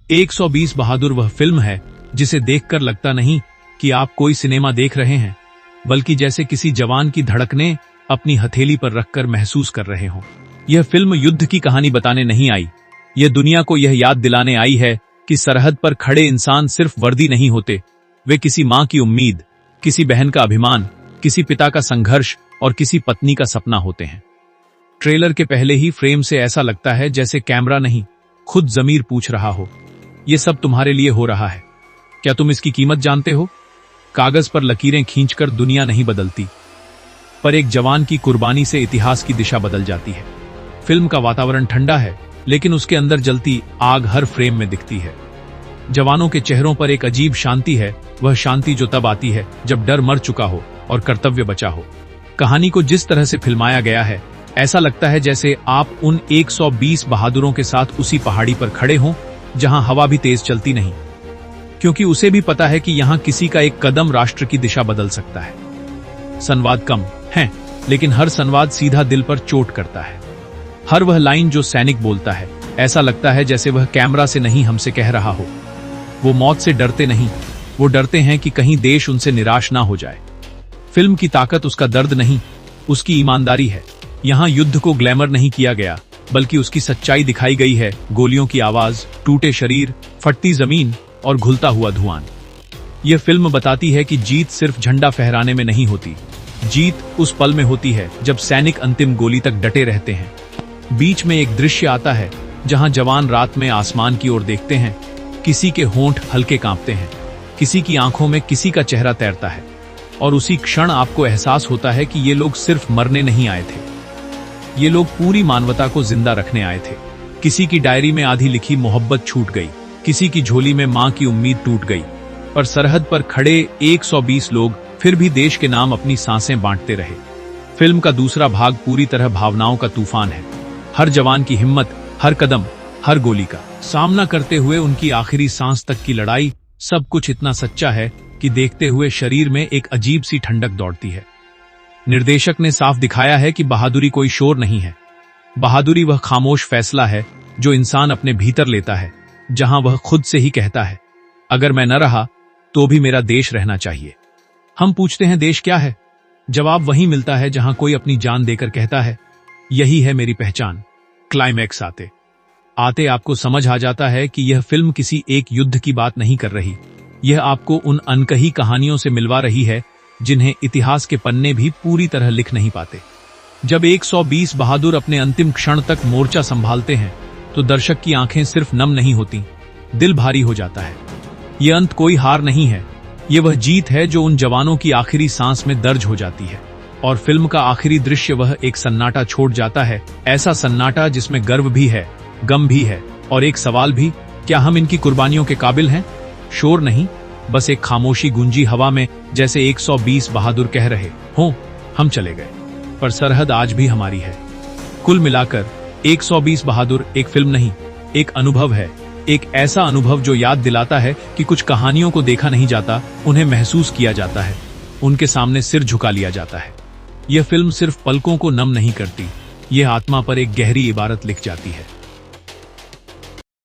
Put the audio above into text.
120 बहादुर वह फिल्म है जिसे देखकर लगता नहीं कि आप कोई सिनेमा देख रहे हैं, बल्कि जैसे किसी जवान की धड़कनें अपनी हथेली पर रखकर महसूस कर रहे हों। यह फिल्म युद्ध की कहानी बताने नहीं आई, यह दुनिया को यह याद दिलाने आई है कि सरहद पर खड़े इंसान सिर्फ वर्दी नहीं होते, वे किसी मां की उम्मीद, किसी बहन का अभिमान, किसी पिता का संघर्ष और किसी पत्नी का सपना होते हैं। ट्रेलर के पहले ही फ्रेम से ऐसा लगता है जैसे कैमरा नहीं, खुद ज़मीर पूछ रहा हो, यह सब तुम्हारे लिए हो रहा है, क्या तुम इसकी कीमत जानते हो? कागज पर लकीरें खींचकर दुनिया नहीं बदलती, पर एक जवान की कुर्बानी से इतिहास की दिशा बदल जाती है। फिल्म का वातावरण ठंडा है, लेकिन उसके अंदर जलती आग हर फ्रेम में दिखती है। जवानों के चेहरों पर एक अजीब शांति है, वह शांति जो तब आती है जब डर मर चुका हो और कर्तव्य बचा हो। कहानी को जिस तरह से फिल्माया गया है, ऐसा लगता है जैसे आप उन 120 बहादुरों के साथ उसी पहाड़ी पर खड़े हों जहां हवा भी तेज चलती नहीं, क्योंकि उसे भी पता है कि यहां किसी का एक कदम राष्ट्र की दिशा बदल सकता है। संवाद कम हैं, लेकिन हर संवाद सीधा दिल पर चोट करता है। हर वह लाइन जो सैनिक बोलता है, ऐसा लगता है जैसे वह कैमरा से नहीं हमसे कह रहा हो। वो मौत से डरते नहीं, वो डरते हैं कि कहीं देश उनसे निराश ना हो जाए। फिल्म की ताकत उसका दर्द नहीं, उसकी ईमानदारी है। यहां युद्ध को ग्लैमर नहीं किया गया, बल्कि उसकी सच्चाई दिखाई गई है। गोलियों की आवाज, टूटे शरीर, फटती जमीन और घुलता हुआ धुआं। यह फिल्म बताती है कि जीत सिर्फ झंडा फहराने में नहीं होती, जीत उस पल में होती है जब सैनिक अंतिम गोली तक डटे रहते हैं। बीच में एक दृश्य आता है जहां जवान रात में आसमान की ओर देखते हैं, किसी के होंठ हल्के कांपते हैं, किसी की आंखों में किसी का चेहरा तैरता है, और उसी क्षण आपको एहसास होता है कि ये लोग सिर्फ मरने नहीं आए थे, ये लोग पूरी मानवता को जिंदा रखने आए थे। किसी की डायरी में आधी लिखी मोहब्बत छूट गई, किसी की झोली में मां की उम्मीद टूट गई, पर सरहद पर खड़े 120 लोग फिर भी देश के नाम अपनी सांसें बांटते रहे। फिल्म का दूसरा भाग पूरी तरह भावनाओं का तूफान है। हर जवान की हिम्मत, हर कदम, हर गोली का सामना करते हुए उनकी आखिरी सांस तक की लड़ाई, सब कुछ इतना सच्चा है कि देखते हुए शरीर में एक अजीब सी ठंडक दौड़ती है। निर्देशक ने साफ दिखाया है कि बहादुरी कोई शोर नहीं है, बहादुरी वह खामोश फैसला है जो इंसान अपने भीतर लेता है, जहां वह खुद से ही कहता है, अगर मैं न रहा तो भी मेरा देश रहना चाहिए। हम पूछते हैं देश क्या है? जवाब वहीं मिलता है जहां कोई अपनी जान देकर कहता है, यही है मेरी पहचान। क्लाइमैक्स आते आते आपको समझ आ जाता है कि यह फिल्म किसी एक युद्ध की बात नहीं कर रही, यह आपको उन अनकही कहानियों से मिलवा रही है जिन्हें इतिहास के पन्ने भी पूरी तरह लिख नहीं पाते। जब 120 बहादुर अपने अंतिम क्षण तक मोर्चा संभालते हैं, तो दर्शक की आंखें सिर्फ नम नहीं होती, दिल भारी हो जाता है। यह अंत कोई हार नहीं है, यह वह जीत है जो उन जवानों की आखिरी सांस में दर्ज हो जाती है। और फिल्म का आखिरी दृश्य वह एक सन्नाटा छोड़ जाता है, ऐसा सन्नाटा जिसमें गर्व भी है, गम भी है, और एक सवाल भी, क्या हम इनकी कुर्बानियों के काबिल हैं? शोर नहीं, बस एक खामोशी गूंजी हवा में, जैसे 120 बहादुर कह रहे हों, हम चले गए, पर सरहद आज भी हमारी है। कुल मिलाकर 120 बहादुर एक फिल्म नहीं, एक अनुभव है, एक ऐसा अनुभव जो याद दिलाता है कि कुछ कहानियों को देखा नहीं जाता, उन्हें महसूस किया जाता है, उनके सामने सिर झुका लिया जाता है। यह फिल्म सिर्फ पलकों को नम नहीं करती, यह आत्मा पर एक गहरी इबारत लिख जाती है।